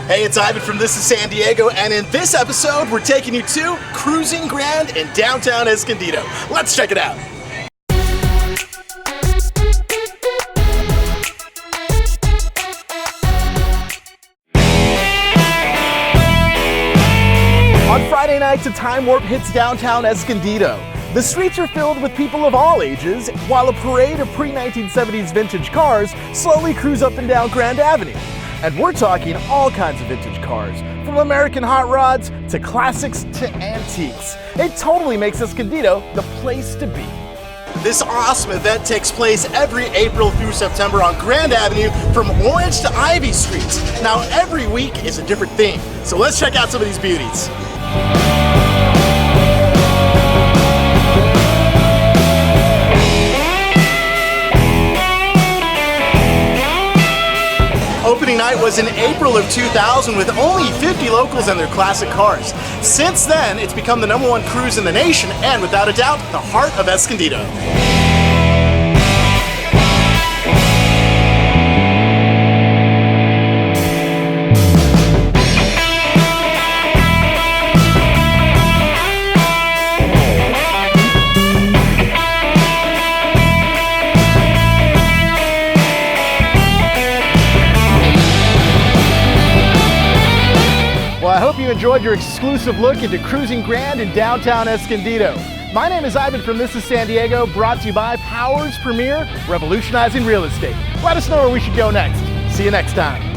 Hey, it's Ivan from This is San Diego, and in this episode, we're taking you to Cruisin Grand in downtown Escondido. Let's check it out. On Friday nights, a time warp hits downtown Escondido. The streets are filled with people of all ages, while a parade of pre-1970s vintage cars slowly cruise up and down Grand Avenue. And we're talking all kinds of vintage cars, from American hot rods to classics to antiques. It totally makes Escondido the place to be. This awesome event takes place every April through September on Grand Avenue from Orange to Ivy Streets. Now every week is a different theme, so let's check out some of these beauties. Opening night was in April of 2000 with only 50 locals and their classic cars. Since then, it's become the #1 cruise in the nation and, without a doubt, the heart of Escondido. Well, I hope you enjoyed your exclusive look into Cruisin Grand in downtown Escondido. My name is Ivan from This is San Diego, brought to you by Powers Premier, revolutionizing real estate. Let us know where we should go next. See you next time.